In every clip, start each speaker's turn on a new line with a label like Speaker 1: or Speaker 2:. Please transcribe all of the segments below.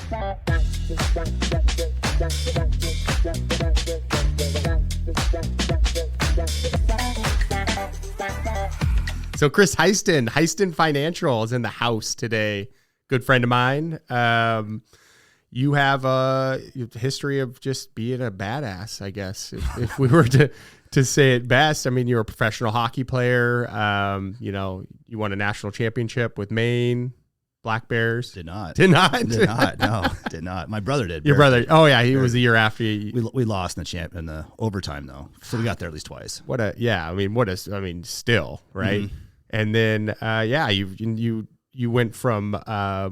Speaker 1: So Chris Heisten Financial is in the house today. Good friend of mine. You have a history of just being a badass, I guess, if we were to say it best. I mean, you're a professional hockey player. You won a national championship with Maine Black Bears.
Speaker 2: Did not.
Speaker 1: No,
Speaker 2: did not. My brother did.
Speaker 1: Your brother. Oh yeah, he was the year after you.
Speaker 2: We lost in the overtime though, so we got there at least twice.
Speaker 1: Still, right? Mm-hmm. And then you went from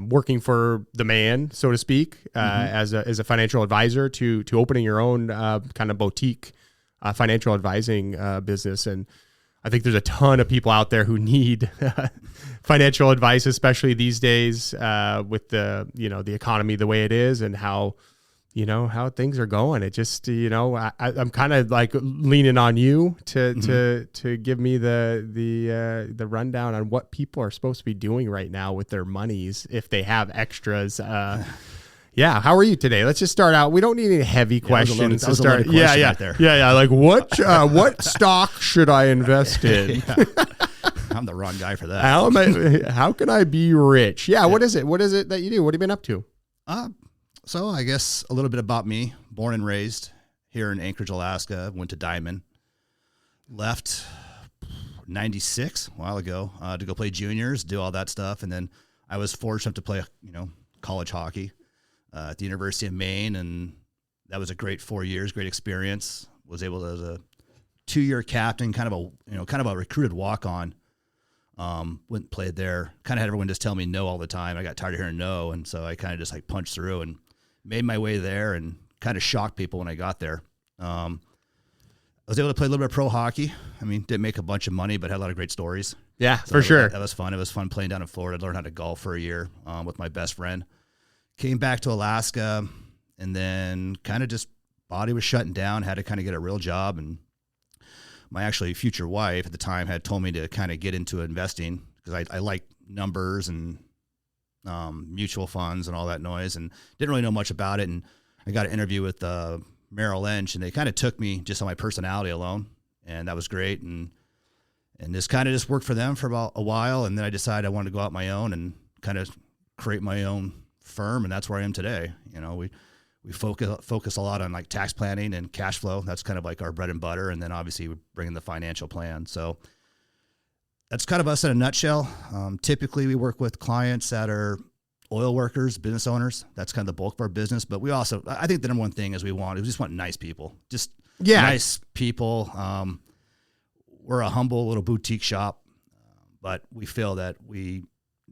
Speaker 1: working for the man, so to speak, as a financial advisor to opening your own kind of boutique financial advising business. And I think there's a ton of people out there who need financial advice, especially these days with the economy the way it is and how things are going. It just, I'm kind of like leaning on you to give me the rundown on what people are supposed to be doing right now with their monies if they have extras. Yeah. How are you today? Let's just start out. We don't need any heavy questions to start. Yeah. Like what stock should I invest in?
Speaker 2: I'm the wrong guy for that.
Speaker 1: How can I be rich? Yeah. What is it? What is it that you do? What have you been up to?
Speaker 2: So I guess a little bit about me. Born and raised here in Anchorage, Alaska. Went to Diamond. Left 96 a while ago to go play juniors, do all that stuff, and then I was fortunate to play college hockey at the University of Maine, and that was a great 4 years, great experience. Was able to, as a 2-year captain, kind of a recruited walk-on. Went and played there. Kind of had everyone just tell me no all the time. I got tired of hearing no, and so I kind of just like punched through and made my way there and kind of shocked people when I got there. I was able to play a little bit of pro hockey. I mean, didn't make a bunch of money, but had a lot of great stories.
Speaker 1: Yeah, so for sure.
Speaker 2: That was fun. It was fun playing down in Florida. I learned how to golf for a year with my best friend. Came back to Alaska, and then kind of just body was shutting down, had to kind of get a real job. And my actually future wife at the time had told me to kind of get into investing because I like numbers and mutual funds and all that noise, and didn't really know much about it. And I got an interview with Merrill Lynch, and they kind of took me just on my personality alone, and that was great. And this kind of just worked for them for about a while, and then I decided I wanted to go out my own and kind of create my own firm, and that's where I am today. We focus a lot on like tax planning and cash flow. That's kind of like our bread and butter, and then obviously we bring in the financial plan. So that's kind of us in a nutshell. Typically, we work with clients that are oil workers, business owners. That's kind of the bulk of our business. But we also, I think the number one thing is we just want nice people. Nice people. We're a humble little boutique shop, but we feel that we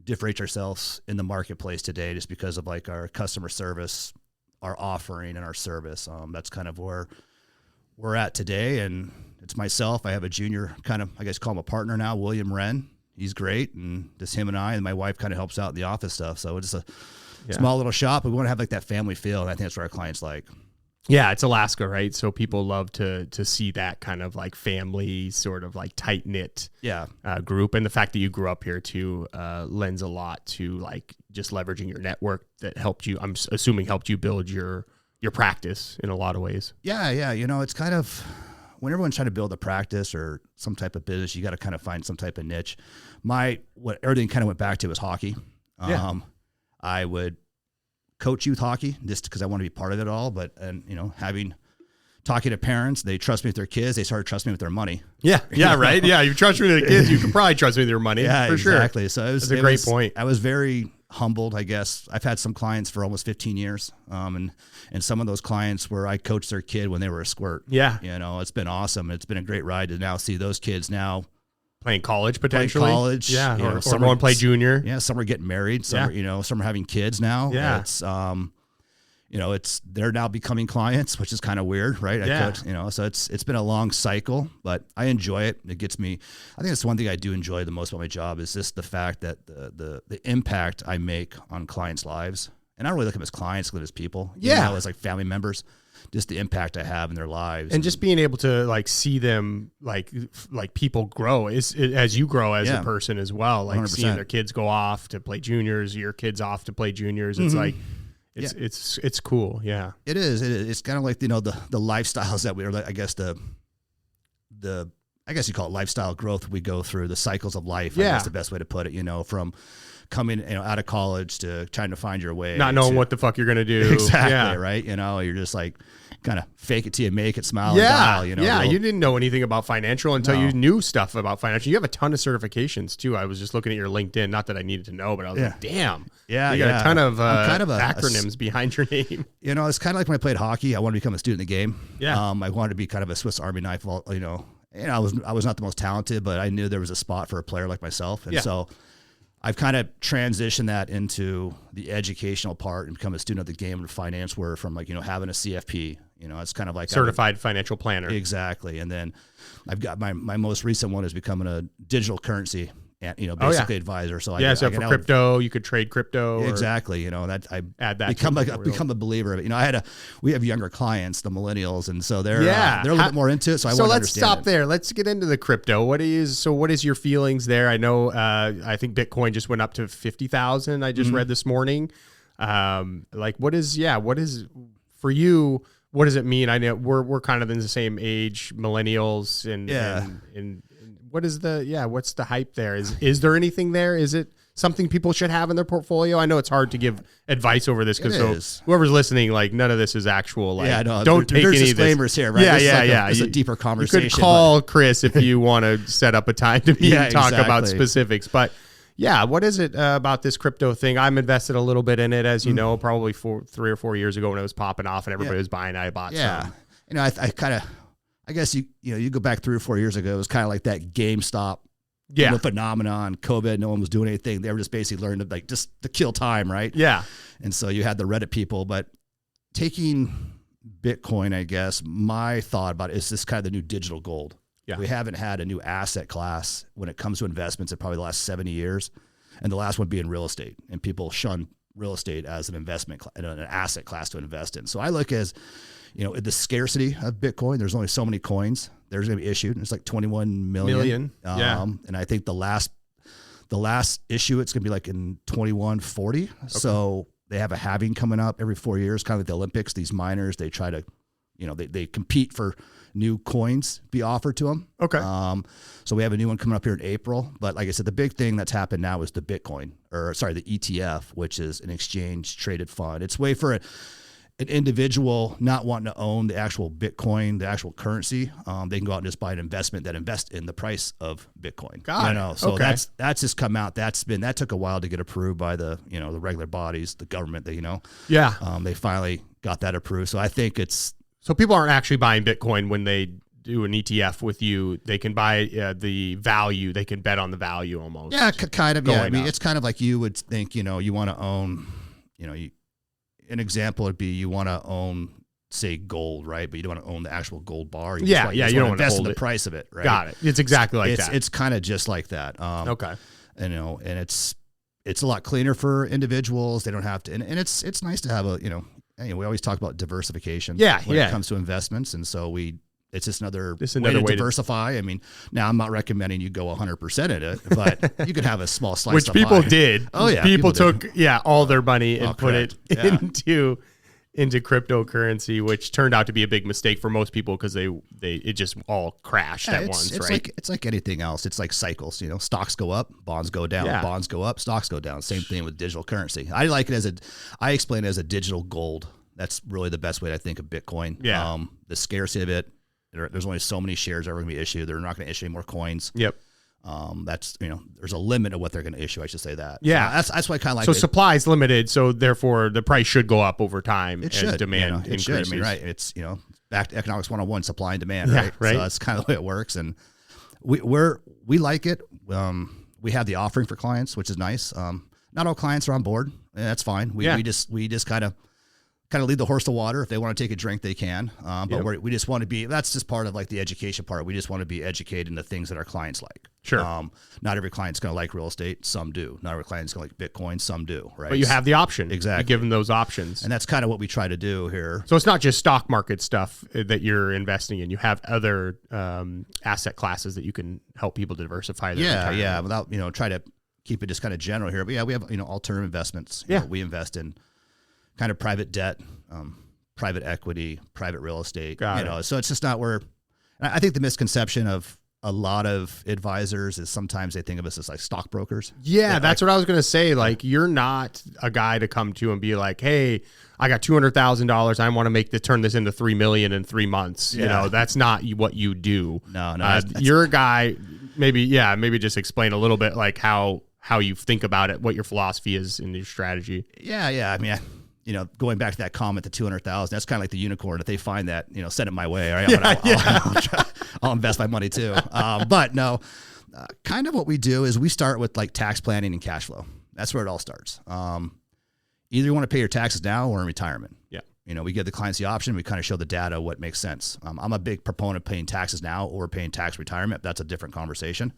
Speaker 2: differentiate ourselves in the marketplace today just because of like our customer service, our offering, and our service. That's kind of where we're at today. And it's myself. I have a junior, kind of, I guess call him a partner now, William Wren. He's great. And just him and I, and my wife kind of helps out in the office stuff. So it's a small little shop. We want to have like that family feel. And I think that's what our clients like.
Speaker 1: Yeah, it's Alaska, right? So people love to see that kind of like family sort of like tight knit group. And the fact that you grew up here too lends a lot to like just leveraging your network that helped you, I'm assuming helped you build your practice in a lot of ways.
Speaker 2: Yeah. It's kind of, when everyone's trying to build a practice or some type of business, you got to kind of find some type of niche. What everything kind of went back to was hockey. I would coach youth hockey just because I want to be part of it all. But, talking to parents, they trust me with their kids. They started trusting me with their money.
Speaker 1: Yeah. Right. Yeah. You trust me with the kids. You can probably trust me with your money.
Speaker 2: Yeah,
Speaker 1: for
Speaker 2: exactly.
Speaker 1: Sure.
Speaker 2: So
Speaker 1: that's a great point.
Speaker 2: I was very humbled, I guess. I've had some clients for almost 15 years. And some of those clients where I coached their kid when they were a squirt.
Speaker 1: Yeah.
Speaker 2: It's been awesome. It's been a great ride to now see those kids now
Speaker 1: playing college potentially.
Speaker 2: Yeah.
Speaker 1: Or going play junior.
Speaker 2: Yeah. Some are getting married. Some are, some are having kids now.
Speaker 1: Yeah.
Speaker 2: It's, they're now becoming clients, which is kind of weird, right? So it's been a long cycle, but I enjoy it. It gets me, I think that's one thing I do enjoy the most about my job is just the fact that the impact I make on clients' lives. And I don't really look at them as clients, look at them as people, as like family members, just the impact I have in their lives.
Speaker 1: And just being able to like see them, like people grow as you grow as a person as well, like 100%. Seeing their kids go off to play juniors, your kids off to play juniors. It's like, It's cool. Yeah,
Speaker 2: it is. It's kind of like, the lifestyles that we're like, I guess I guess you call it lifestyle growth. We go through the cycles of life.
Speaker 1: Yeah.
Speaker 2: I guess the best way to put it, from coming, out of college to trying to find your way.
Speaker 1: not knowing what the fuck you're going to do.
Speaker 2: Exactly.
Speaker 1: Yeah.
Speaker 2: Right. You're just like kind of fake it till you make it, smile and dial,
Speaker 1: Yeah. You didn't know anything about financial until you knew stuff about financial. You have a ton of certifications too. I was just looking at your LinkedIn. Not that I needed to know, but I was like, damn.
Speaker 2: Yeah.
Speaker 1: You got a ton of
Speaker 2: kind of
Speaker 1: acronyms behind your name.
Speaker 2: It's kind of like when I played hockey. I wanted to become a student in the game.
Speaker 1: Yeah.
Speaker 2: I wanted to be kind of a Swiss Army knife, I was not the most talented, but I knew there was a spot for a player like myself. And so I've kind of transitioned that into the educational part and become a student of the game and finance, where from having a CFP, it's kind of like
Speaker 1: certified financial planner.
Speaker 2: Exactly. And then I've got my most recent one is becoming a digital currency, basically advisor. So
Speaker 1: so for crypto, you could trade crypto.
Speaker 2: Exactly. That I
Speaker 1: add that
Speaker 2: become a believer of it. We have younger clients, the millennials, and so they're a little bit more into it. So
Speaker 1: let's stop there. Let's get into the crypto. What is your feelings there? I know, I think Bitcoin just went up to 50,000. I just read this morning. What is for you? What does it mean? I know we're kind of in the same age, millennials, and what is what's the hype there? Is there anything there? Is it something people should have in their portfolio? I know it's hard to give advice over this because whoever's listening, none of this is actual. Don't take any
Speaker 2: disclaimers here, right? It's a deeper conversation.
Speaker 1: You could call Chris if you want to set up a time to meet and talk about specifics. But what is it about this crypto thing? I'm invested a little bit in it, as you know, probably 3 or 4 years ago when it was popping off and everybody was buying. I bought some.
Speaker 2: I guess you go back 3 or 4 years ago, it was kind of like that GameStop phenomenon, COVID, no one was doing anything. They were just basically learning to just to kill time, right?
Speaker 1: Yeah.
Speaker 2: And so you had the Reddit people, but taking Bitcoin, I guess, my thought about it is this kind of the new digital gold. Yeah. We haven't had a new asset class when it comes to investments in probably the last 70 years. And the last one being real estate, and people shun real estate as an investment, an asset class to invest in. So I look as, the scarcity of Bitcoin. There's only so many coins there's going to be issued. It's like 21 million. And I think the last issue, it's going to be like in 2140. Okay. So they have a halving coming up every 4 years, kind of like the Olympics. These miners, they try to, they compete for new coins be offered to them.
Speaker 1: Okay.
Speaker 2: So we have a new one coming up here in April. But like I said, the big thing that's happened now is the ETF, which is an exchange traded fund. It's way for an individual not wanting to own the actual Bitcoin, the actual currency. They can go out and just buy an investment that invests in the price of Bitcoin. So that's just come out. That took a while to get approved by the the regular bodies, the government. They finally got that approved. So I think
Speaker 1: so people aren't actually buying Bitcoin when they do an ETF with you. They can buy the value. They can bet on the value almost.
Speaker 2: Yeah, kind of. Yeah, I mean, it's kind of like you would think. You want to own. An example would be you want to own, say, gold, right? But you don't want to own the actual gold bar. You don't want to invest in the price of it, right?
Speaker 1: Got it. It's exactly like that.
Speaker 2: It's kind of just like that.
Speaker 1: Okay.
Speaker 2: And it's a lot cleaner for individuals. They don't have to, and it's nice to have we always talk about diversification. When it comes to investments, and so it's just another way to diversify. I mean, now I'm not recommending you go 100% in it, but you could have a small slice.
Speaker 1: Which people did.
Speaker 2: Oh yeah,
Speaker 1: people took all their money and put it into cryptocurrency, which turned out to be a big mistake for most people because it just all crashed at once.
Speaker 2: It's like anything else. It's like cycles. Stocks go up, bonds go down, bonds go up, stocks go down. Same thing with digital currency. I explain it as a digital gold. That's really the best way to think of Bitcoin.
Speaker 1: Yeah.
Speaker 2: The scarcity of it. There's only so many shares that are going to be issued. They're not going to issue any more coins.
Speaker 1: Yep.
Speaker 2: There's a limit of what they're going to issue. I should say that.
Speaker 1: Yeah.
Speaker 2: So that's why I kind of like.
Speaker 1: So supply is limited. So therefore, the price should go up over time
Speaker 2: as
Speaker 1: demand increases.
Speaker 2: Should. I mean, right? It's back to economics 101, supply and demand. Right.
Speaker 1: Right.
Speaker 2: So that's kind of the way it works, and we like it. We have the offering for clients, which is nice. Not all clients are on board. That's fine. We just kind of lead the horse to water. If they want to take a drink, they can. But we just want to be, that's just part of like the education part. We just want to be educated in the things that our clients like.
Speaker 1: Sure.
Speaker 2: Not every client's going to like real estate. Some do. Not every client's going to like Bitcoin. Some do. Right.
Speaker 1: But you have the option.
Speaker 2: Exactly.
Speaker 1: You give them those options.
Speaker 2: And that's kind of what we try to do here.
Speaker 1: So it's not just stock market stuff that you're investing in. You have other asset classes that you can help people diversify their retirement.
Speaker 2: Yeah. Without, try to keep it just kind of general here. But we have, alternative investments. We invest in kind of private debt, private equity, private real estate.
Speaker 1: Got it.
Speaker 2: So it's just not where. I think the misconception of a lot of advisors is sometimes they think of us as like stockbrokers.
Speaker 1: Yeah, that's what I was going to say. Like, you're not a guy to come to and be like, hey, I got $200,000. I want to turn this into $3 million in 3 months.
Speaker 2: Yeah.
Speaker 1: You know, that's not what you do.
Speaker 2: No.
Speaker 1: You're a guy, maybe just explain a little bit like how you think about it, what your philosophy is in your strategy.
Speaker 2: Yeah. I mean, going back to that comment, the 200,000, that's kind of like the unicorn. If they find that, send it my way. Right? I'll invest my money too. But no, kind of what we do is we start with like tax planning and cash flow. That's where it all starts. Either you want to pay your taxes now or in retirement.
Speaker 1: Yeah.
Speaker 2: We give the clients the option. We kind of show the data, what makes sense. I'm a big proponent of paying taxes now or paying tax retirement. That's a different conversation.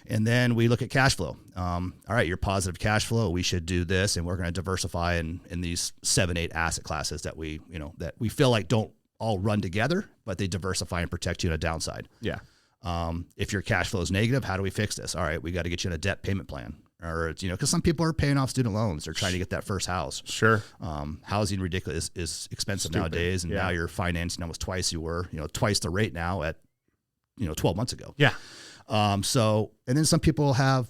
Speaker 2: And then we look at cash flow. All right, your positive cash flow, we should do this, and we're going to diversify in these 7-8 asset classes that we feel like don't all run together, but they diversify and protect you on a downside.
Speaker 1: Yeah.
Speaker 2: If your cash flow is negative, how do we fix this? All right, we got to get you in a debt payment plan, or because some people are paying off student loans, they're trying to get that first house.
Speaker 1: Sure.
Speaker 2: Housing is expensive nowadays, and now you're financing almost twice the rate now at 12 months ago.
Speaker 1: Yeah.
Speaker 2: And then some people have,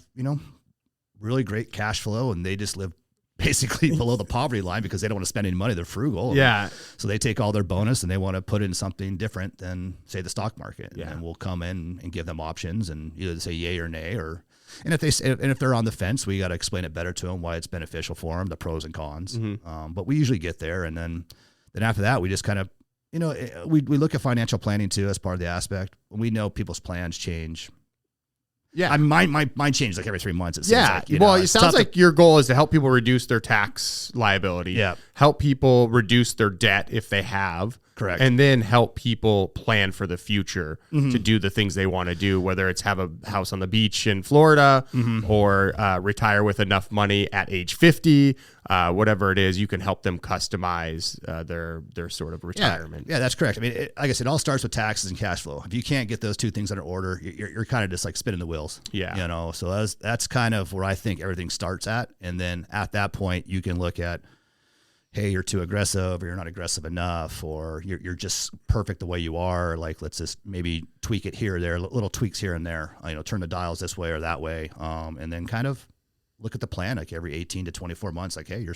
Speaker 2: really great cash flow and they just live basically below the poverty line because they don't want to spend any money. They're frugal.
Speaker 1: Yeah.
Speaker 2: So they take all their bonus and they want to put it in something different than say the stock market.
Speaker 1: Yeah.
Speaker 2: And we'll come in and give them options and either say yay or nay, and if they're on the fence, we got to explain it better to them, why it's beneficial for them, the pros and cons.
Speaker 1: Mm-hmm.
Speaker 2: But we usually get there. And then after that, we just kind of, we look at financial planning too, as part of the aspect. We know people's plans change.
Speaker 1: Yeah.
Speaker 2: I mean, mine changes like every 3 months. It seems like,
Speaker 1: it sounds like your goal is to help people reduce their tax liability.
Speaker 2: Yeah.
Speaker 1: Help people reduce their debt if they have.
Speaker 2: Correct.
Speaker 1: And then help people plan for the future to do the things they want to do, whether it's have a house on the beach in Florida or retire with enough money at age 50, whatever it is, you can help them customize their sort of retirement.
Speaker 2: Yeah, that's correct. I mean, like I said, it all starts with taxes and cash flow. If you can't get those two things under order, you're kind of just like spinning the wheels.
Speaker 1: Yeah.
Speaker 2: So that's kind of where I think everything starts at. And then at that point, you can look at, hey, you're too aggressive or you're not aggressive enough, or you're just perfect the way you are. Like, let's just maybe tweak it here or there, little tweaks here and there, turn the dials this way or that way. And then kind of look at the plan, like every 18 to 24 months, like, hey,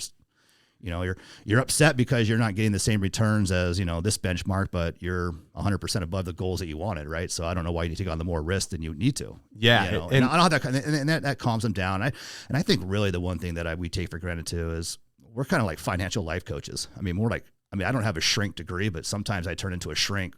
Speaker 2: you're upset because you're not getting the same returns as, this benchmark, but you're 100% above the goals that you wanted. Right. So I don't know why you need to take on the more risk than you need to.
Speaker 1: Yeah.
Speaker 2: And I don't have that, and that calms them down. And I think really the one thing that we take for granted too is, we're kind of like financial life coaches. I mean, I don't have a shrink degree, but sometimes I turn into a shrink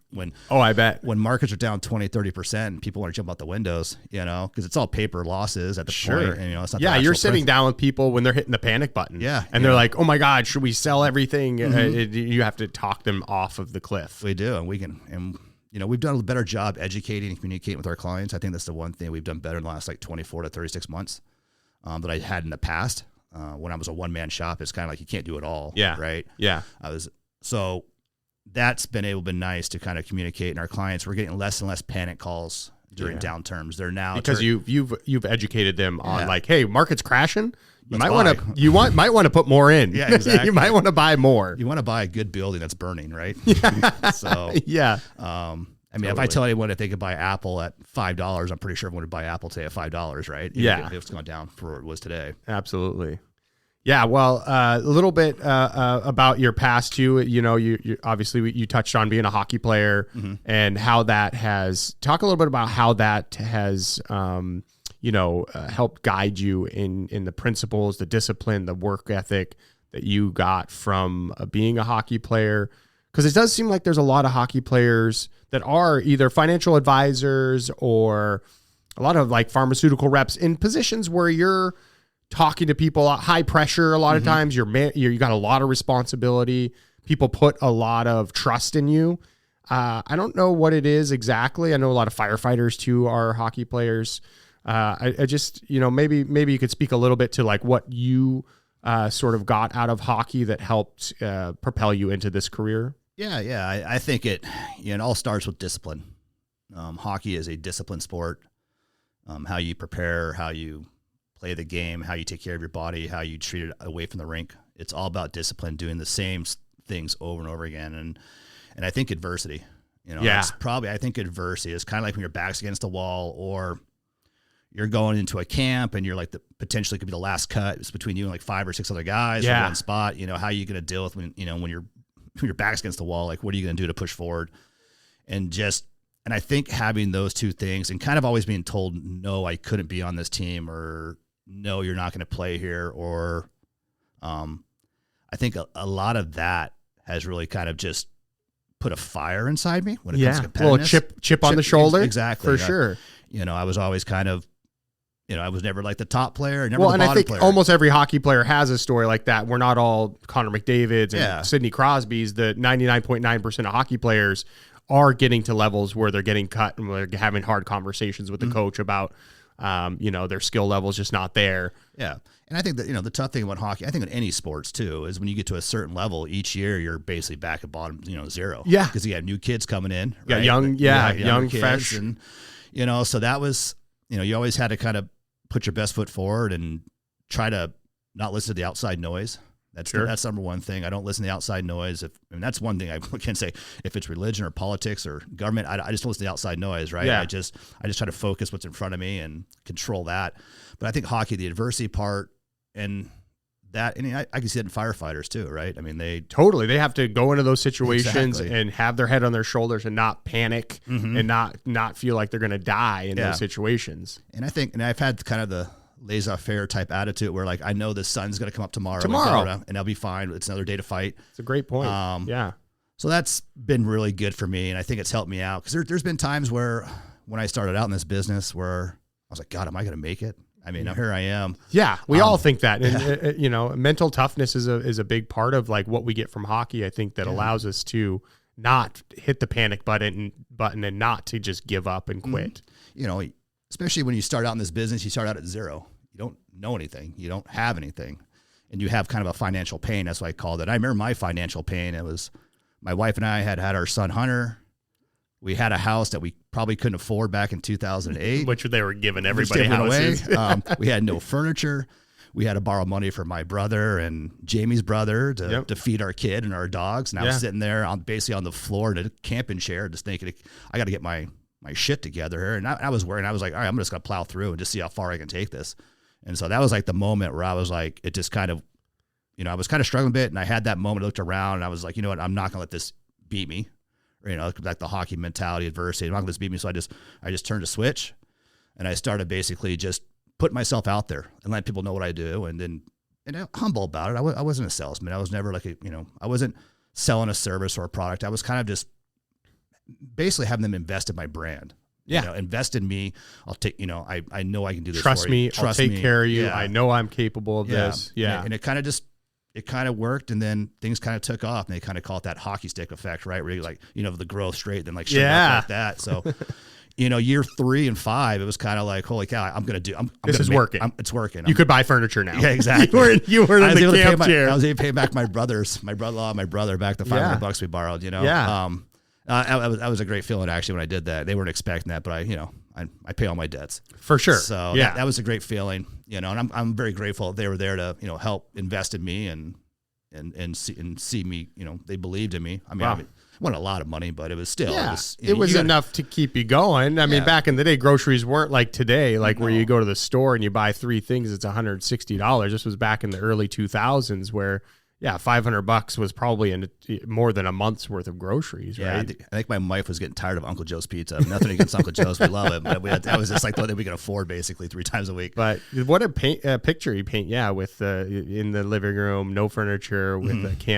Speaker 1: I bet when
Speaker 2: markets are down 20, 30% and people want to jump out the windows, because it's all paper losses at the point. And, it's not
Speaker 1: you're sitting down with people when they're hitting the panic button.
Speaker 2: Yeah.
Speaker 1: And they're like, oh my God, should we sell everything? You have to talk them off of the cliff.
Speaker 2: We do. And we've done a better job educating and communicating with our clients. I think that's the one thing we've done better in the last like 24 to 36 months that I had in the past. When I was a one-man shop, it's kind of like you can't do it all.
Speaker 1: Yeah.
Speaker 2: Right.
Speaker 1: Yeah.
Speaker 2: So that's been nice to kind of communicate. And our clients, we're getting less and less panic calls during downturns. They're now
Speaker 1: because you've educated them on like, hey, market's crashing. You might want to put more in.
Speaker 2: Yeah, exactly.
Speaker 1: You might want to buy more.
Speaker 2: You want to buy a good building that's burning, right? Yeah. So
Speaker 1: yeah.
Speaker 2: Totally. If I tell anyone if they could buy Apple at $5, I'm pretty sure everyone would buy Apple today at $5, right? If it's gone down for what it was today.
Speaker 1: Absolutely. Yeah. Well, a little bit about your past too. You obviously you touched on being a hockey player and how that has. Talk a little bit about how that has, helped guide you in the principles, the discipline, the work ethic that you got from being a hockey player. Because it does seem like there's a lot of hockey players that are either financial advisors or a lot of like pharmaceutical reps in positions where you're talking to people, high pressure. A lot of times you got a lot of responsibility. People put a lot of trust in you. I don't know what it is exactly. I know a lot of firefighters too are hockey players. I just, maybe you could speak a little bit to like what you sort of got out of hockey that helped propel you into this career.
Speaker 2: Yeah. I think it all starts with discipline. Hockey is a disciplined sport. How you prepare, how you play the game, how you take care of your body, how you treat it away from the rink It's all about discipline, doing the same things over and over again. And I think adversity, that's probably, I think adversity is kind of like when your back's against the wall, or you're going into a camp and you're like potentially could be the last cut. It's between you and like 5 or 6 other guys in one spot. How are you going to deal with when your back's against the wall? Like, what are you going to do to push forward? And I think having those two things and kind of always being told, no, I couldn't be on this team, or no, you're not going to play here. Or, I think a lot of that has really kind of just put a fire inside me when it comes to competitiveness.
Speaker 1: A little chip on the shoulder.
Speaker 2: Exactly.
Speaker 1: For sure.
Speaker 2: I was always kind of, I was never like the top player, never the bottom
Speaker 1: and I think
Speaker 2: player.
Speaker 1: almost every hockey player has a story like that. We're not all Connor McDavids and Sidney Crosbys. The 99.9% of hockey players are getting to levels where they're getting cut and they're having hard conversations with the coach about, their skill level is just not there.
Speaker 2: Yeah. And I think that, the tough thing about hockey, I think in any sports too, is when you get to a certain level each year, you're basically back at bottom, zero.
Speaker 1: Yeah.
Speaker 2: Because you have new kids coming in.
Speaker 1: Right?
Speaker 2: Yeah,
Speaker 1: young
Speaker 2: kids,
Speaker 1: fresh.
Speaker 2: And, so that was, you always had to kind of put your best foot forward and try to not listen to the outside noise. That's number one thing. I don't listen to the outside noise. That's one thing I can say. If it's religion or politics or government, I just don't listen to the outside noise, right?
Speaker 1: Yeah.
Speaker 2: I just try to focus what's in front of me and control that. But I think hockey, the adversity part, and that, and I can see that in firefighters too, right? I mean, they
Speaker 1: have to go into those situations and have their head on their shoulders and not panic and not feel like they're going to die in those situations.
Speaker 2: And I think, and I've had kind of the laissez-faire type attitude where like, I know the sun's going to come up tomorrow and I'll be fine. It's another day to fight.
Speaker 1: It's a great point.
Speaker 2: So that's been really good for me. And I think it's helped me out because there's been times where when I started out in this business where I was like, God, am I going to make it? I mean, here I am.
Speaker 1: Yeah, we all think that. And, mental toughness is a big part of like what we get from hockey. I think that allows us to not hit the panic button and not to just give up and quit.
Speaker 2: Especially when you start out in this business, you start out at zero. You don't know anything. You don't have anything. And you have kind of a financial pain. That's what I called it. I remember my financial pain. It was my wife and I had our son, Hunter. We had a house that we probably couldn't afford back in 2008.
Speaker 1: Which they were giving everybody houses.
Speaker 2: We had no furniture. We had to borrow money from my brother and Jamie's brother to feed our kid and our dogs. And I was sitting there basically on the floor in a camping chair just thinking, I got to get my shit together here. And I was worried. I was like, all right, I'm just going to plow through and just see how far I can take this. And so that was like the moment where I was like, it just kind of, I was kind of struggling a bit. And I had that moment, I looked around and I was like, you know what, I'm not going to let this beat me. Like the hockey mentality, adversity. I'm not going to let this beat me. So I just turned a switch and I started basically just putting myself out there and let people know what I do. And I'm humble about it. I wasn't a salesman. I was never like, I wasn't selling a service or a product. I was kind of just basically having them invest in my brand. Invest in me. I'll take, I know I can do this.
Speaker 1: Trust me. I'll take care of you. Yeah. I know I'm capable of this. Yeah.
Speaker 2: And it kind of worked. And then things kind of took off and they kind of call it that hockey stick effect, right? Where you like, the growth straight, then like, straight up like that. So, year 3 and 5, it was kind of like, holy cow,
Speaker 1: this is working.
Speaker 2: It's working.
Speaker 1: You could buy furniture now.
Speaker 2: Yeah, exactly.
Speaker 1: you were in the camp chair.
Speaker 2: I was able to pay back my brother back the $500 we borrowed,
Speaker 1: Yeah.
Speaker 2: That was a great feeling actually when I did that. They weren't expecting that, but I pay all my debts
Speaker 1: for sure.
Speaker 2: So that was a great feeling, and I'm very grateful they were there to help invest in me and see me. They believed in me. I mean, it wasn't a lot of money, but it was still
Speaker 1: it was enough to keep you going. I mean, back in the day, groceries weren't like today, where you go to the store and you buy 3 things, it's $160. This was back in the early 2000s where. Yeah, $500 was probably more than a month's worth of groceries, right?
Speaker 2: Yeah, I think my wife was getting tired of Uncle Joe's pizza. Nothing against Uncle Joe's, we love it, but that was just like the one that we could afford basically 3 times a week.
Speaker 1: But what a picture you paint, with in the living room, no furniture, with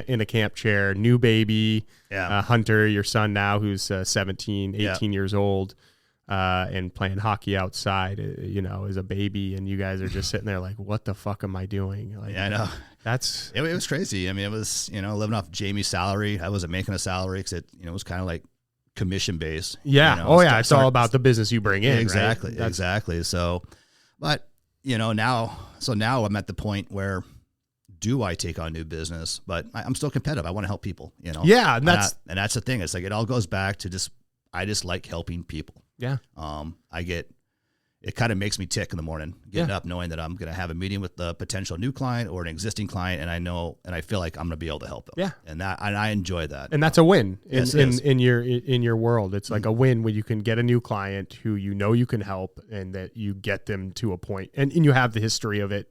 Speaker 1: in a camp chair, new baby, Hunter, your son now, who's 17, 18 years old. And playing hockey outside, as a baby, and you guys are just sitting there like, what the fuck am I doing? Like,
Speaker 2: I know.
Speaker 1: It
Speaker 2: was crazy. I mean, it was, living off Jamie's salary. I wasn't making a salary because it was kind of like commission based.
Speaker 1: Yeah. It's all about the business you bring in.
Speaker 2: Exactly.
Speaker 1: Right?
Speaker 2: Exactly. So, but, now I'm at the point where do I take on new business, but I'm still competitive. I want to help people,
Speaker 1: Yeah. And
Speaker 2: that's the thing. It's like, it all goes back to I just like helping people.
Speaker 1: Yeah.
Speaker 2: I get, it kind of makes me tick in the morning, getting up, knowing that I'm going to have a meeting with a potential new client or an existing client. And I know, and I feel like I'm going to be able to help them.
Speaker 1: Yeah.
Speaker 2: And I enjoy that.
Speaker 1: And that's a win
Speaker 2: Yes,
Speaker 1: in your world. It's like a win when you can get a new client who you can help, and that you get them to a point, and you have the history of it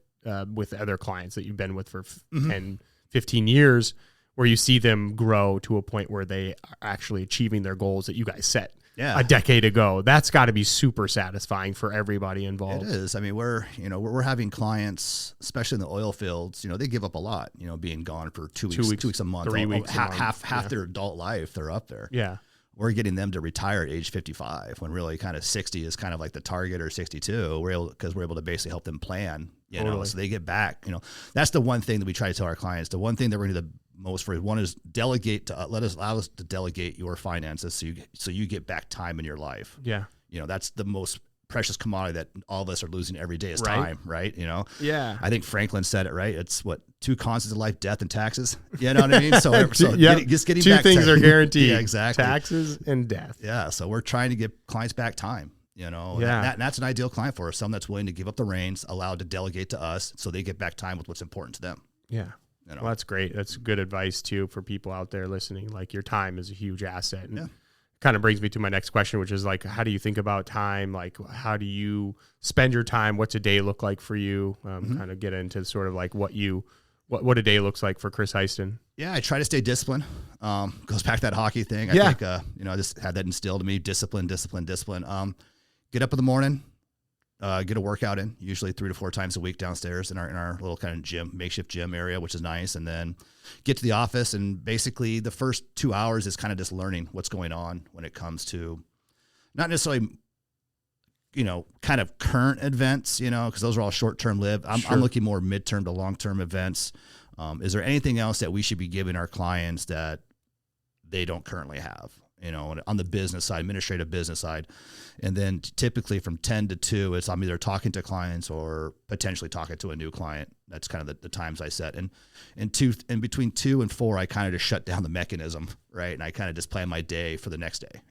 Speaker 1: with other clients that you've been with for 10, 15 years, where you see them grow to a point where they are actually achieving their goals that you guys set a decade ago. That's got to be super satisfying for everybody involved.
Speaker 2: It is. I mean, we're having clients, especially in the oil fields, they give up a lot, being gone for 2 weeks a month,
Speaker 1: 3 weeks,
Speaker 2: half their adult life, they're up there.
Speaker 1: Yeah.
Speaker 2: We're getting them to retire at age 55, when really kind of 60 is kind of like the target, or 62. We're able to basically help them plan, so they get back. That's the one thing that we try to tell our clients. The one thing that we're going to do the most for one is delegate to allow us to delegate your finances, so you get back time in your life.
Speaker 1: Yeah.
Speaker 2: That's the most precious commodity that all of us are losing every day is time, right?
Speaker 1: Yeah.
Speaker 2: I think Franklin said it right. It's what, 2 constants of life, death and taxes. You know what I mean? So just getting
Speaker 1: 2
Speaker 2: back
Speaker 1: things are guaranteed.
Speaker 2: Yeah, exactly.
Speaker 1: Taxes and death.
Speaker 2: Yeah. So we're trying to get clients back time, and that's an ideal client for us. Someone that's willing to give up the reins, allowed to delegate to us, so they get back time with what's important to them.
Speaker 1: Yeah. Well, that's great. That's good advice too for people out there listening. Like, your time is a huge asset. And kind of brings me to my next question, which is like, how do you think about time? Like, how do you spend your time? What's a day look like for you? Kind of get into sort of like what a day looks like for Chris Heisten.
Speaker 2: Yeah, I try to stay disciplined. Goes back to that hockey thing. I think, I just had that instilled in me, discipline. Get up in the morning, get a workout in, usually 3 to 4 times a week downstairs in our little kind of gym, makeshift gym area, which is nice. And then get to the office, and basically the first 2 hours is kind of just learning what's going on when it comes to not necessarily, kind of current events, because those are all short-term lived. I'm looking more midterm to long-term events. Is there anything else that we should be giving our clients that they don't currently have? On the business side, administrative business side. And then typically from 10 to 2, I'm either talking to clients or potentially talking to a new client. That's kind of the times I set. And between 2 and 4, I kind of just shut down the mechanism, right? And I kind of just plan my day for the next day,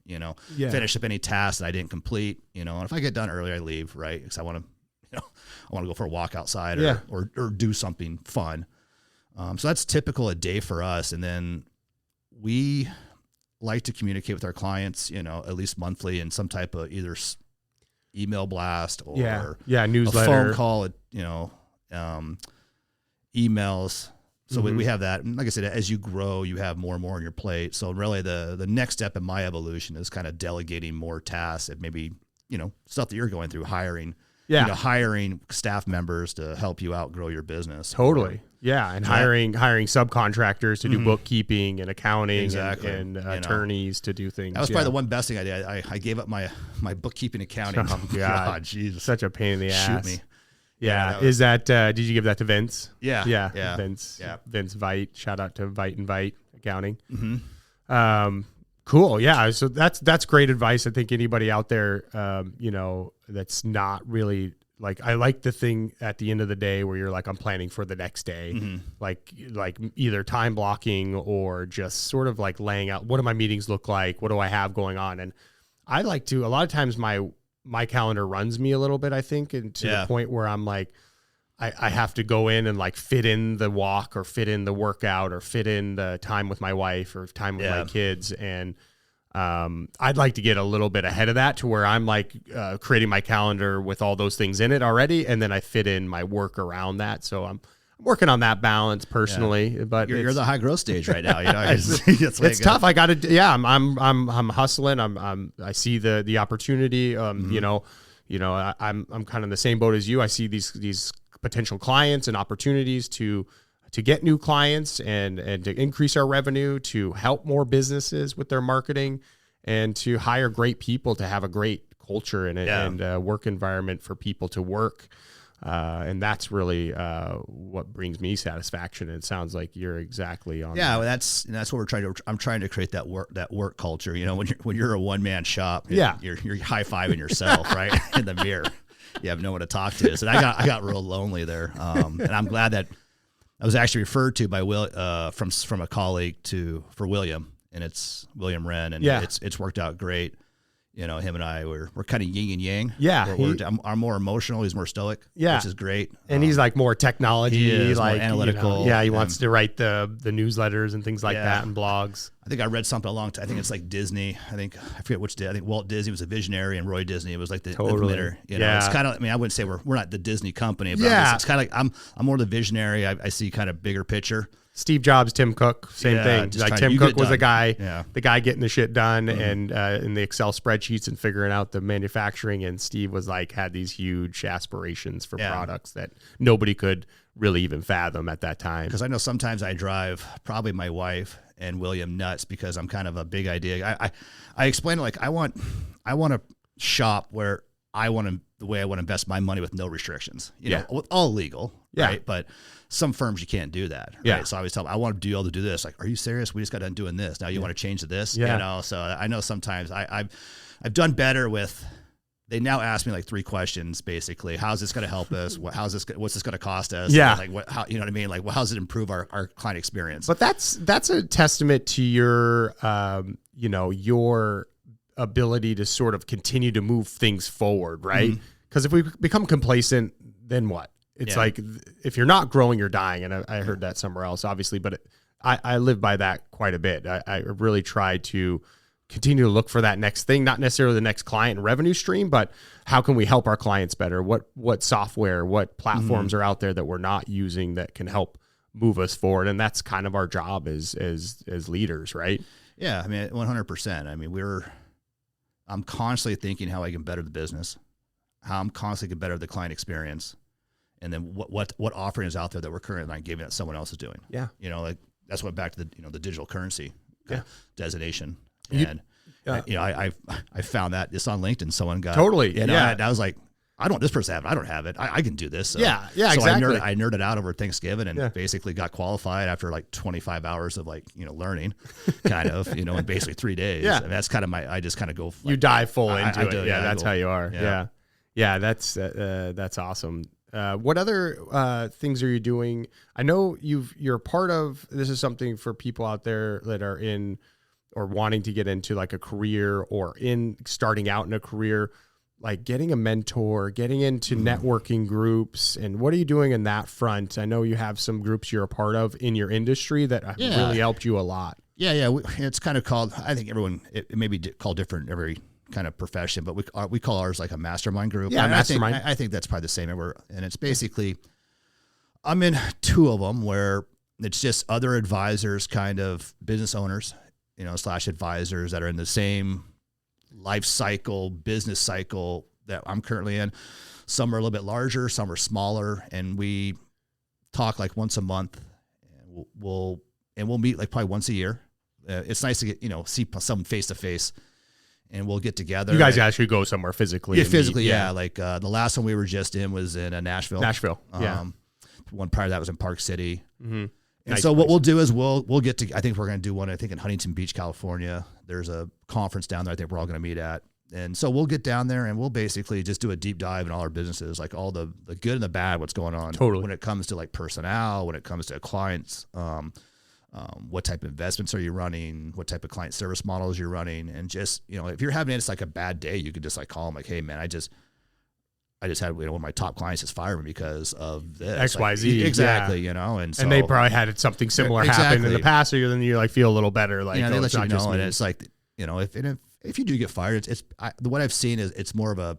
Speaker 2: finish up any tasks that I didn't complete, and if I get done early, I leave, right? Because I want to go for a walk outside or do something fun. So that's typical a day for us. And then we like to communicate with our clients, at least monthly, in some type of either email blast or
Speaker 1: newsletter,
Speaker 2: a phone call, emails. So we have that. And like I said, as you grow, you have more and more on your plate. So really the next step in my evolution is kind of delegating more tasks and maybe, stuff that you're going through, hiring staff members to help you out grow your business.
Speaker 1: Totally. And hiring subcontractors to do bookkeeping and accounting and attorneys to do things.
Speaker 2: That was probably the one best thing I did. I gave up my bookkeeping accounting.
Speaker 1: Oh, God,
Speaker 2: Jesus.
Speaker 1: Such a pain in the ass.
Speaker 2: Shoot me.
Speaker 1: Yeah. Is that, did you give that to Vince?
Speaker 2: Yeah.
Speaker 1: Vince Veit. Shout out to Veit and Veit Accounting. Cool. Yeah. So that's great advice. I think anybody out there, that's not really, like, I like the thing at the end of the day where you're like, I'm planning for the next day, like either time blocking or just sort of like laying out, what do my meetings look like? What do I have going on? And I like to, a lot of times my calendar runs me a little bit, I think, and to the point where I'm like, I have to go in and like fit in the walk or fit in the workout or fit in the time with my wife or time with my kids. And I'd like to get a little bit ahead of that to where I'm like creating my calendar with all those things in it already. And then I fit in my work around that. So I'm working on that balance personally, but
Speaker 2: you're the high growth stage right now.
Speaker 1: It's tough. I got to, I'm hustling. I see the opportunity. I'm kind of in the same boat as you. I see these potential clients and opportunities to get new clients and to increase our revenue, to help more businesses with their marketing, and to hire great people to have a great culture and a work environment for people to work. And that's really what brings me satisfaction. And it sounds like you're exactly on.
Speaker 2: Yeah, well, that's what we're trying to. I'm trying to create that work culture. When you're a one man shop, you're high fiving yourself right in the mirror. You have no one to talk to. So I got real lonely there, and I'm glad that I was actually referred to by from a colleague for William, and it's William Wren, and it's worked out great. You know, him and I we're kind of yin and yang.
Speaker 1: Yeah,
Speaker 2: I'm more emotional. He's more stoic.
Speaker 1: Yeah,
Speaker 2: which is great.
Speaker 1: And he's like more technology, like
Speaker 2: more analytical.
Speaker 1: He wants to write the newsletters and things like that and blogs.
Speaker 2: I think I read something I think it's like Disney. I forget which. I think Walt Disney was a visionary, and Roy Disney was like the committer. You know, it's kind of. I mean, I wouldn't say we're not the Disney company, but it's kind of like I'm more the visionary. I see kind of bigger picture.
Speaker 1: Steve Jobs, Tim Cook, same thing. Like Tim Cook was the guy getting the shit done and in the Excel spreadsheets and figuring out the manufacturing. And Steve was like, had these huge aspirations for products that nobody could really even fathom at that time.
Speaker 2: Because I know sometimes I drive probably my wife and William nuts because I'm kind of a big idea. I explain it like I want to shop where the way I want to invest my money with no restrictions, you know, with all legal, right? But some firms you can't do that, right? So I always tell them, I want to be able to do this. Like, are you serious? We just got done doing this. Now you want to change to this, you know? So I know sometimes I've done better with. They now ask me like 3 questions, basically. How's this going to help us? What's this going to cost us?
Speaker 1: Yeah.
Speaker 2: Like how, you know what I mean? Like, how does it improve our client experience?
Speaker 1: But that's a testament to your, your ability to sort of continue to move things forward, right? Because if we become complacent, then what? It's like, if you're not growing, you're dying. And I heard that somewhere else, obviously, but I live by that quite a bit. I really try to continue to look for that next thing, not necessarily the next client and revenue stream, but how can we help our clients better? What software, what platforms are out there that we're not using that can help move us forward? And that's kind of our job as leaders, right?
Speaker 2: Yeah. I mean, 100%. I mean, I'm constantly thinking how I can better the business, how I'm constantly can better the client experience. And then what offering is out there that we're currently not giving that someone else is doing. Yeah. You know, like that's what back to the digital currency designation. And I found that it's on LinkedIn. Someone got and I was like, I don't want this person to have it. I don't have it. I can do this. So, so
Speaker 1: exactly.
Speaker 2: I nerded out over Thanksgiving and basically got qualified after like 25 hours of like, learning kind of, in basically 3 days. Yeah. And that's kind of I just kind of go. Like,
Speaker 1: you dive full into it. That's how you are. Yeah. That's awesome. What other things are you doing? I know you're part of, this is something for people out there that are in or wanting to get into like a career or in starting out in a career, like getting a mentor, getting into networking groups. And what are you doing in that front? I know you have some groups you're a part of in your industry that have really helped you a lot.
Speaker 2: Yeah. It's kind of called, I think it may be called different every kind of profession, but we call ours like a mastermind group.
Speaker 1: Yeah, mastermind.
Speaker 2: I think that's probably the same. And it's basically, I'm in 2 of them where it's just other advisors, kind of business owners, / advisors that are in the same life cycle, business cycle that I'm currently in. Some are a little bit larger, some are smaller, and we talk like once a month. And we'll meet like probably once a year. It's nice to get see someone face to face. And we'll get together.
Speaker 1: You guys actually go somewhere physically.
Speaker 2: Yeah, physically, yeah. Like the last one we were just in was in Nashville. One prior to that was in Park City. Mm-hmm. And so what we'll do is we'll get to. I think we're going to do one. I think in Huntington Beach, California. There's a conference down there. I think we're all going to meet at. And so we'll get down there and we'll basically just do a deep dive in all our businesses, like all the good and the bad, what's going on.
Speaker 1: Totally.
Speaker 2: When it comes to like personnel, when it comes to clients. What type of investments are you running? What type of client service models you're running? And just, if you're having it's like a bad day, you could just like call them like, hey man, I just had, one of my top clients just fired me because of this.
Speaker 1: XYZ.
Speaker 2: exactly. And so.
Speaker 1: And they probably had something similar happen in the past, or then you like feel a little better. Like,
Speaker 2: they let you know. And it's like, if you do get fired, what I've seen is it's more of a,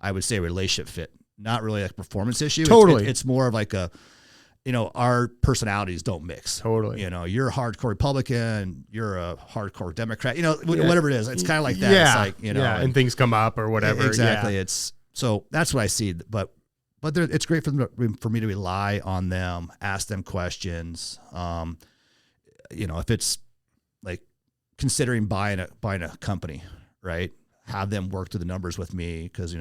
Speaker 2: I would say a relationship fit, not really like a performance issue.
Speaker 1: Totally.
Speaker 2: It's more of like a, our personalities don't mix.
Speaker 1: Totally.
Speaker 2: You're a hardcore Republican, you're a hardcore Democrat, whatever it is. It's kind of like that. Yeah. It's like,
Speaker 1: and things come up or whatever.
Speaker 2: Exactly.
Speaker 1: Yeah.
Speaker 2: So that's what I see. But it's great for me to rely on them, ask them questions. If it's like considering buying a company, right? Have them work through the numbers with me. Because,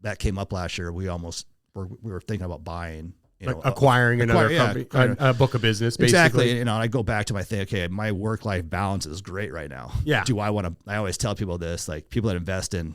Speaker 2: that came up last year. We were thinking about buying,
Speaker 1: acquiring another company, a book of business, basically.
Speaker 2: Exactly. And I go back to my thing. Okay, my work-life balance is great right now.
Speaker 1: Yeah.
Speaker 2: Do I want to? I always tell people this: like people that invest in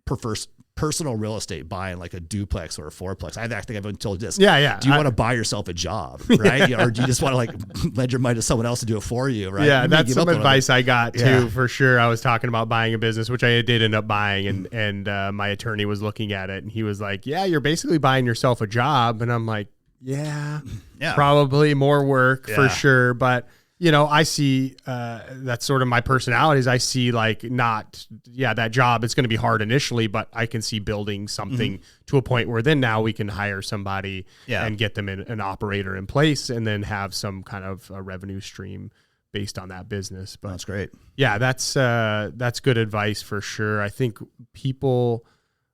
Speaker 2: prefer personal real estate, buying like a duplex or a fourplex. I think I've been told this.
Speaker 1: Yeah.
Speaker 2: Do you want to buy yourself a job, right? Or do you just want to like lend your money to someone else to do it for you, right?
Speaker 1: Yeah, that's some advice I got too,
Speaker 2: Yeah.
Speaker 1: for sure. I was talking about buying a business, which I did end up buying, and my attorney was looking at it, and he was like, "Yeah, you're basically buying yourself a job," and I'm like, "Yeah, probably more work for sure," but. I see that's sort of my personality is I see like that job, it's going to be hard initially, but I can see building something to a point where then now we can hire somebody and get them an operator in place and then have some kind of a revenue stream based on that business. But
Speaker 2: that's great.
Speaker 1: Yeah, that's good advice for sure. I think people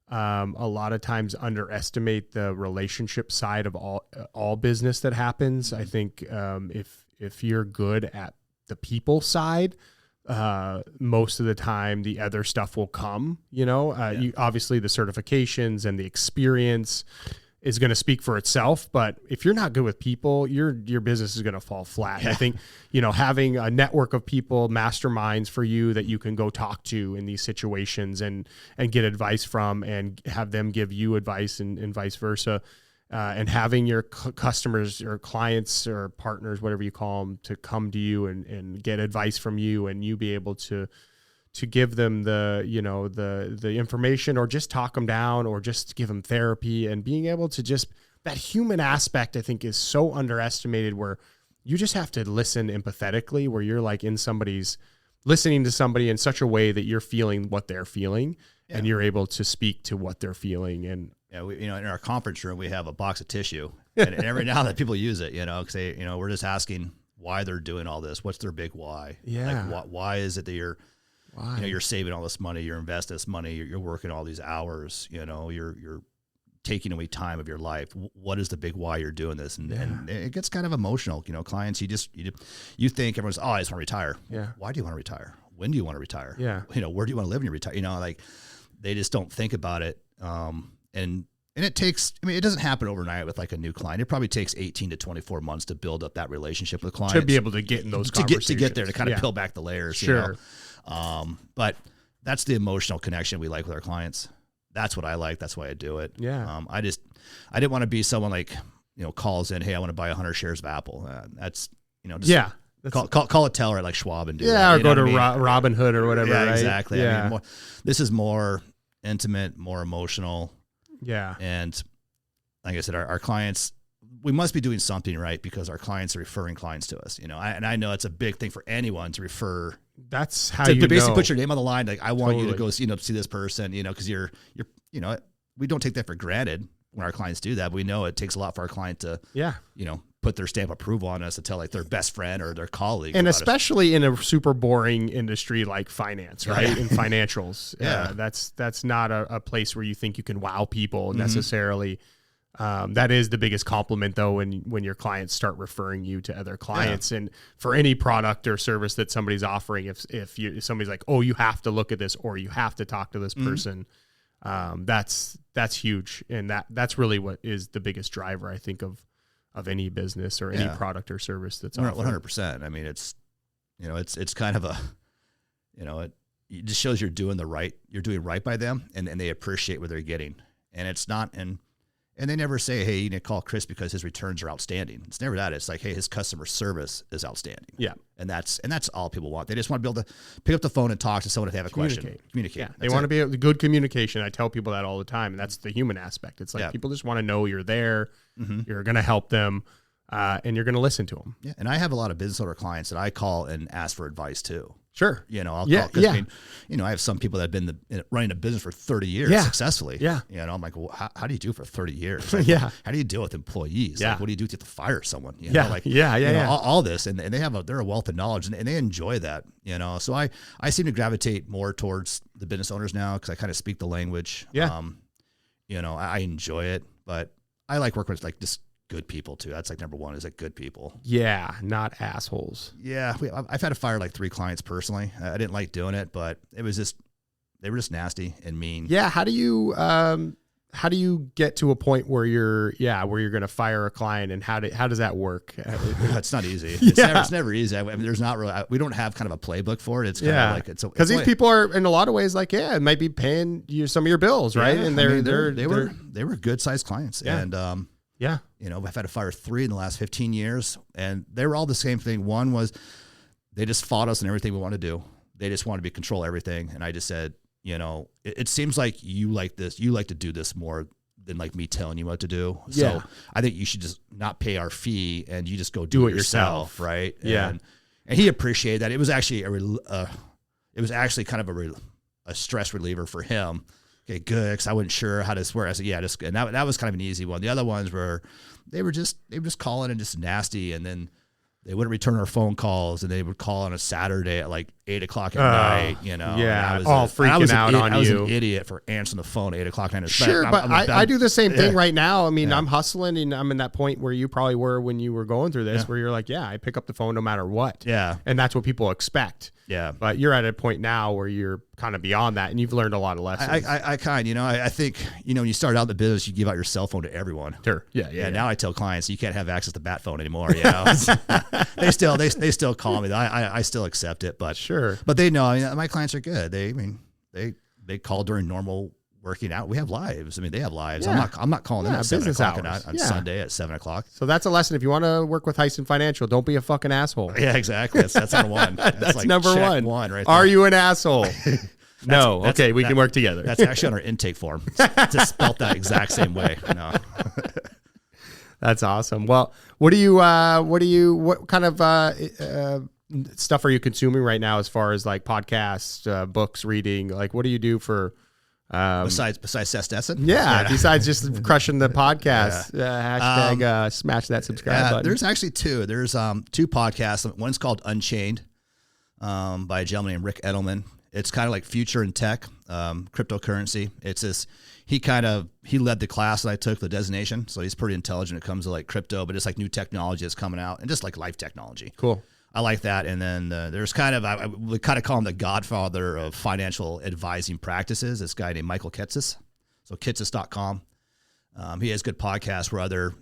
Speaker 1: a lot of times underestimate the relationship side of all business that happens. I think if you're good at the people side, most of the time the other stuff will come, you obviously the certifications and the experience is going to speak for itself. But if you're not good with people, your business is going to fall flat. Yeah. I think, having a network of people, masterminds for you that you can go talk to in these situations and get advice from and have them give you advice and vice versa. And having your customers or clients or partners, whatever you call them, to come to you and get advice from you, and you be able to give them the information or just talk them down or just give them therapy, and being able to just that human aspect, I think, is so underestimated, where you just have to listen empathetically, where you're like listening to somebody in such a way that you're feeling what they're feeling and you're able to speak to what they're feeling. And
Speaker 2: in our conference room, we have a box of tissue, and every now and then people use it, because we're just asking why they're doing all this. What's their big why?
Speaker 1: Yeah.
Speaker 2: Like, why is it that you're saving all this money, you're investing this money, you're working all these hours, you're taking away time of your life. What is the big why you're doing this? And it gets kind of emotional. Clients, you think everyone's, I just want to retire.
Speaker 1: Yeah.
Speaker 2: Why do you want to retire? When do you want to retire?
Speaker 1: Yeah.
Speaker 2: Where do you want to live when you retire? Like they just don't think about it. And it takes, it doesn't happen overnight with like a new client. It probably takes 18 to 24 months to build up that relationship with clients.
Speaker 1: To be able to get in those conversations.
Speaker 2: To get there, to kind of peel back the layers.
Speaker 1: Sure.
Speaker 2: But that's the emotional connection we like with our clients. That's what I like. That's why I do it.
Speaker 1: Yeah.
Speaker 2: I didn't want to be someone like, calls in, hey, I want to buy 100 shares of Apple. That's, call a teller at like Schwab and do that.
Speaker 1: Or go to Robin Hood or whatever.
Speaker 2: Yeah,
Speaker 1: right?
Speaker 2: Exactly.
Speaker 1: Yeah.
Speaker 2: This is more intimate, more emotional.
Speaker 1: Yeah.
Speaker 2: And like I said, our clients, we must be doing something right because our clients are referring clients to us, and I know it's a big thing for anyone to refer.
Speaker 1: That's how
Speaker 2: to basically put your name on the line. Like, I want you to go, see this person, because you're, we don't take that for granted when our clients do that. But we know it takes a lot for our client to, put their stamp of approval on us to tell like their best friend or their colleague.
Speaker 1: And especially in a super boring industry like finance, right? In financials. That's not a place where you think you can wow people necessarily. That is the biggest compliment though, when your clients start referring you to other clients. And for any product or service that somebody's offering, if somebody's like, oh, you have to look at this or you have to talk to this person, that's huge. And that's really what is the biggest driver, I think, of any business or any product or service that's offered.
Speaker 2: 100%. I mean, it's kind of a, it just shows you're doing right by them and they appreciate what they're getting. And it's not, and they never say, hey, you need to call Chris because his returns are outstanding. It's never that. It's like, hey, his customer service is outstanding.
Speaker 1: Yeah.
Speaker 2: And that's all people want. They just want to be able to pick up the phone and talk to someone if they have a question. Communicate.
Speaker 1: Yeah. They want to be able to good communication. I tell people that all the time. And that's the human aspect. It's like people just want to know you're there. You're going to help them. And you're going to listen to them.
Speaker 2: Yeah. And I have a lot of business owner clients that I call and ask for advice too.
Speaker 1: Sure.
Speaker 2: I'll call, because I have some people that have been running a business for 30 years successfly. Yeah. I'm like, well, how do you do it for 30 years? Like, how do you deal with employees? Like, what do you do if you have to fire someone? All this, and they're a wealth of knowledge and they enjoy that, So I seem to gravitate more towards the business owners now because I kind of speak the language. Yeah. I enjoy it, but I like working with like just good people too. That's like number one, is like good people.
Speaker 1: Yeah, not assholes.
Speaker 2: Yeah, I've had to fire like 3 clients personally. I didn't like doing it, but it was just, they were just nasty and mean.
Speaker 1: Yeah, how do you how do you get to a point where you're going to fire a client, and how does that work?
Speaker 2: It's not easy. It's never easy. I mean, there's not really, we don't have kind of a playbook for it. It's kind of like,
Speaker 1: because these people are in a lot of ways like, it might be paying you some of your bills, right? And
Speaker 2: they were good sized clients.
Speaker 1: Yeah.
Speaker 2: And,
Speaker 1: you
Speaker 2: know, I've had to fire 3 in the last 15 years, and they were all the same thing. One was they just fought us in everything we want to do. They just wanted to control everything. And I just said, you know, it seems like you like this. You like to do this more than like me telling you what to do.
Speaker 1: Yeah.
Speaker 2: So I think you should just not pay our fee and you just go do it yourself. Right.
Speaker 1: Yeah.
Speaker 2: And he appreciated that. It was actually kind of a stress reliever for him. Okay, good. Cause I wasn't sure how to swear. I said, yeah, just, and that was kind of an easy one. The other ones were, they were just calling and just nasty. And then they wouldn't return our phone calls, and they would call on a Saturday at like 8 o'clock at night, you know.
Speaker 1: Yeah, all freaking out on you.
Speaker 2: I was an idiot for answering the phone at 8 o'clock at night.
Speaker 1: Sure, but I do the same thing right now. I mean, I'm hustling, and I'm in that point where you probably were when you were going through this, where you're like, I pick up the phone no matter what.
Speaker 2: Yeah.
Speaker 1: And that's what people expect.
Speaker 2: Yeah.
Speaker 1: But you're at a point now where you're kind of beyond that, and you've learned a lot of lessons.
Speaker 2: I think, you know, when you start out in the business, you give out your cell phone to everyone.
Speaker 1: Sure. Yeah.
Speaker 2: Now I tell clients you can't have access to bat phone anymore. You know, they still call me. I still accept it, but
Speaker 1: sure.
Speaker 2: But they know, my clients are good. They call during normal working out. We have lives. I mean, they have lives.
Speaker 1: Yeah.
Speaker 2: I'm not calling them at 7 o'clock on Sunday at 7 o'clock.
Speaker 1: So that's a lesson. If you want to work with Heisten Financial, don't be a fucking asshole.
Speaker 2: Yeah, exactly. That's number one.
Speaker 1: That's
Speaker 2: like
Speaker 1: number
Speaker 2: one
Speaker 1: right
Speaker 2: there.
Speaker 1: Are you an asshole? No. Okay, we can work together.
Speaker 2: That's actually on our intake form. It's spelled that exact same way. No.
Speaker 1: That's awesome. Well, what kind of stuff are you consuming right now as far as like podcasts, books, reading? Like, what do you do for
Speaker 2: besides Seth Stetson?
Speaker 1: Yeah, besides just crushing the podcast. Hashtag smash that subscribe button.
Speaker 2: There's actually two. There's 2 podcasts. One's called Unchained by a gentleman named Rick Edelman. It's kind of like future in tech, cryptocurrency. It's this. He led the class that I took, the designation. So he's pretty intelligent when it comes to like crypto, but it's like new technology that's coming out, and just like life technology.
Speaker 1: Cool.
Speaker 2: I like that. And then there's I would kind of call him the godfather of financial advising practices. This guy named Michael Kitces. So kitces.com. He has good podcasts where other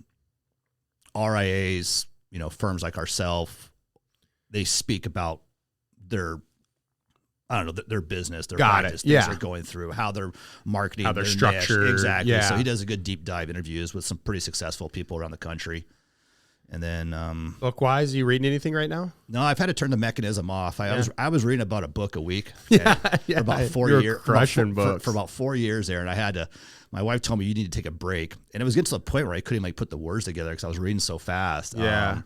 Speaker 2: RIAs, you know, firms like ourselves, they speak about their business, their practice, things they're going through, how they're marketing,
Speaker 1: how they're structured.
Speaker 2: Exactly.
Speaker 1: Yeah.
Speaker 2: So he does a good deep dive interviews with some pretty successful people around the country. And then
Speaker 1: book-wise, are you reading anything right now?
Speaker 2: No, I've had to turn the mechanism off. I was reading about a book a week.
Speaker 1: For
Speaker 2: about 4 years.
Speaker 1: Crushing books.
Speaker 2: For about 4 years there, and I had to. My wife told me you need to take a break, and it was getting to the point where I couldn't even like put the words together because I was reading so fast.
Speaker 1: Yeah.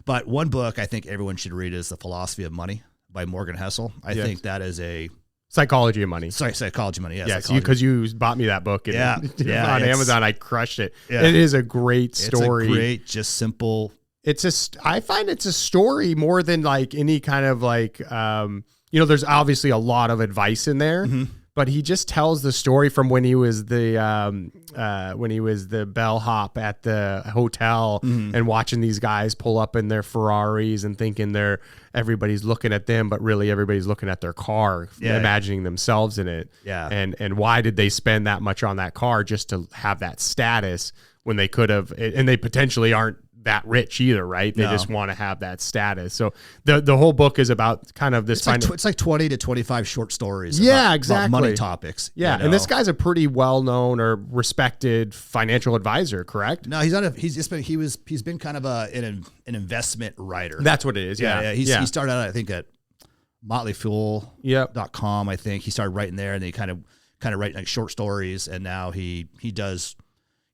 Speaker 2: But one book I think everyone should read is The Philosophy of Money by Morgan Housel. I think that is a
Speaker 1: Psychology of Money.
Speaker 2: Psychology of Money.
Speaker 1: Yes, because you bought me that book. On Amazon. I crushed it. Yeah. It is a great story.
Speaker 2: It's a great, just simple.
Speaker 1: I find it's a story more than like any kind of like, there's obviously a lot of advice in there, but he just tells the story from when he was the bellhop at the hotel and watching these guys pull up in their Ferraris and thinking everybody's looking at them, but really everybody's looking at their car, imagining themselves in it.
Speaker 2: Yeah.
Speaker 1: And why did they spend that much on that car just to have that status when they could have, and they potentially aren't that rich either, right? They just want to have that status. So the whole book is about kind of this.
Speaker 2: It's like 20 to 25 short stories.
Speaker 1: Exactly.
Speaker 2: About money topics.
Speaker 1: Yeah, and this guy's a pretty well-known or respected financial advisor, correct?
Speaker 2: No, he's not. He's been kind of an investment writer.
Speaker 1: That's what it is. Yeah.
Speaker 2: He started out, I think, at motleyfool.com. I think he started writing there, and then he kind of writing like short stories, and now he has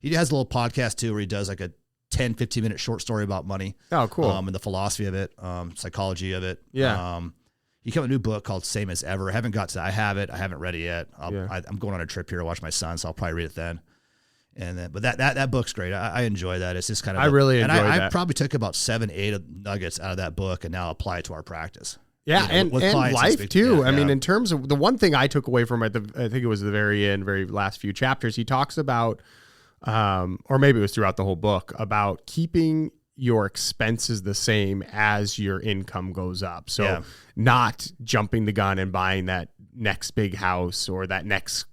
Speaker 2: a little podcast too where he does like a 10, 15-minute short story about money. Oh, cool. And the philosophy of it, psychology of it.
Speaker 1: Yeah.
Speaker 2: He came with a new book called Same as Ever. I haven't got to that. I have it. I haven't read it yet. I'm going on a trip here to watch my son, so I'll probably read it then. And then, but that book's great. I enjoy that. It's just kind of, I probably took about 7, 8 nuggets out of that book and now apply it to our practice.
Speaker 1: Yeah, and life too. Yeah, I mean, in terms of the one thing I took away from it, I think it was the very last few chapters, he talks about, or maybe it was throughout the whole book, about keeping your expenses the same as your income goes up. So not jumping the gun and buying that next big house or that next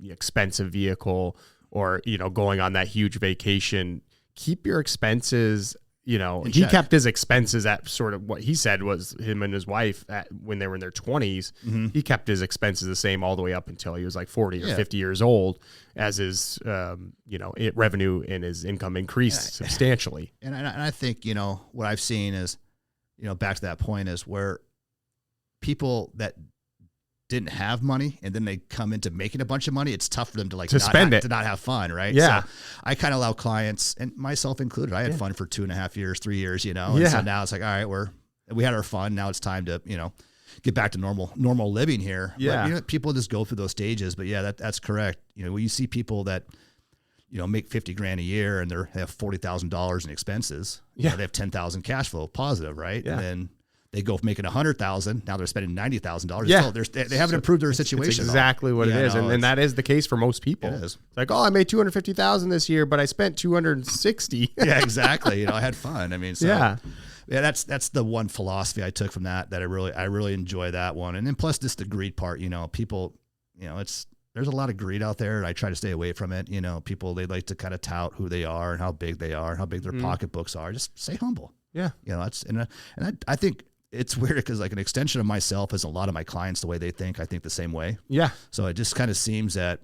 Speaker 1: expensive vehicle or, going on that huge vacation, keep your expenses. He
Speaker 2: check.
Speaker 1: kept his expenses at sort of what he said was him and his wife when they were in their 20s.
Speaker 2: Mm-hmm.
Speaker 1: He kept his expenses the same all the way up until he was like 40 or 50 years old, as his, revenue and his income increased substantially.
Speaker 2: And I think, what I've seen is, back to that point is where people that didn't have money and then they come into making a bunch of money, it's tough for them to
Speaker 1: spend it,
Speaker 2: to not have fun. Right.
Speaker 1: Yeah.
Speaker 2: So I kind of allow clients, and myself included, I had fun for 2.5 years, 3 years, and so now it's like, all right, we had our fun. Now it's time to, get back to normal living here.
Speaker 1: Yeah.
Speaker 2: But, people just go through those stages, but that's correct. When you see people that, make $50,000 a year and they have $40,000 in expenses, they have 10,000 cash flow positive. Right.
Speaker 1: Yeah.
Speaker 2: And then they go from making 100,000. Now they're spending $90,000.
Speaker 1: Yeah.
Speaker 2: They haven't improved their situation.
Speaker 1: It's exactly what it is. And that is the case for most people.
Speaker 2: It is.
Speaker 1: It's like, I made 250,000 this year, but I spent 260.
Speaker 2: Yeah, exactly. I had fun. I mean, so
Speaker 1: yeah,
Speaker 2: that's the one philosophy I took from that I really enjoy that one. And then plus just the greed part, people, there's a lot of greed out there. I try to stay away from it. People, they like to kind of tout who they are and how big they are and how big their pocketbooks are. Just stay humble.
Speaker 1: Yeah.
Speaker 2: I think it's weird because like an extension of myself is a lot of my clients, the way they think, I think the same way.
Speaker 1: Yeah.
Speaker 2: So it just kind of seems that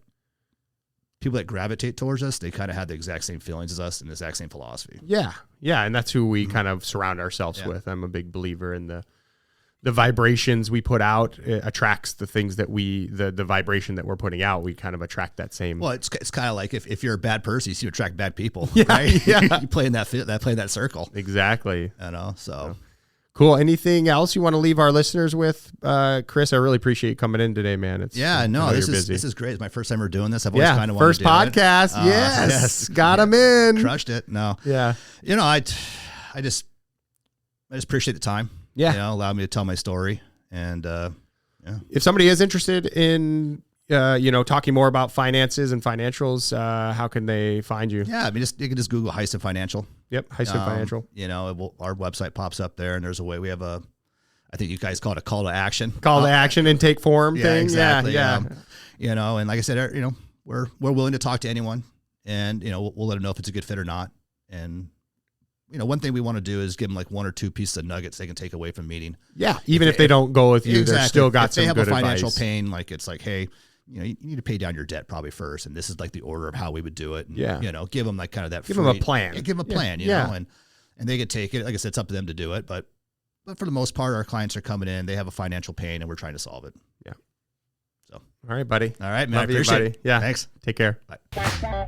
Speaker 2: people that gravitate towards us, they kind of have the exact same feelings as us and the exact same philosophy.
Speaker 1: Yeah. Yeah. And that's who we kind of surround ourselves with. I'm a big believer in the vibrations we put out. It attracts the things that the vibration that we're putting out, we kind of attract that same.
Speaker 2: Well, it's kind of like if you're a bad person, you attract bad people,
Speaker 1: yeah,
Speaker 2: right?
Speaker 1: Yeah.
Speaker 2: You play in that circle.
Speaker 1: Exactly.
Speaker 2: So.
Speaker 1: Cool. Anything else you want to leave our listeners with, Chris? I really appreciate you coming in today, man.
Speaker 2: This is great. It's my first time ever doing this. I've always kind of wanted
Speaker 1: first
Speaker 2: to do
Speaker 1: podcast.
Speaker 2: it.
Speaker 1: Yes, got him in.
Speaker 2: Crushed it. No,
Speaker 1: yeah.
Speaker 2: I just appreciate the time.
Speaker 1: Yeah,
Speaker 2: allow me to tell my story. And
Speaker 1: if somebody is interested in talking more about finances and financials, how can they find you?
Speaker 2: Yeah, I mean, you can just Google Heisten Financial.
Speaker 1: Yep, Heisten Financial.
Speaker 2: Our website pops up there, and there's a way. We have I think you guys call it a call to action.
Speaker 1: Call to action, intake form thing.
Speaker 2: Exactly.
Speaker 1: Yeah.
Speaker 2: And like I said, we're willing to talk to anyone, and we'll let them know if it's a good fit or not. And one thing we want to do is give them like 1 or 2 pieces of nuggets they can take away from a meeting.
Speaker 1: Yeah, even if they don't go with you, they're still got some good advice. If they have a financial
Speaker 2: pain, like it's like, hey, you need to pay down your debt probably first, and this is like the order of how we would do it. And, give them like kind of that.
Speaker 1: Give them a plan.
Speaker 2: Give them a plan, you know, and they could take it. Like I said, it's up to them to do it, but for the most part, our clients are coming in. They have a financial pain, and we're trying to solve it.
Speaker 1: Yeah.
Speaker 2: So,
Speaker 1: all right, buddy.
Speaker 2: All right, man.
Speaker 1: Love you, buddy. Yeah.
Speaker 2: Thanks.
Speaker 1: Take care.
Speaker 2: Bye.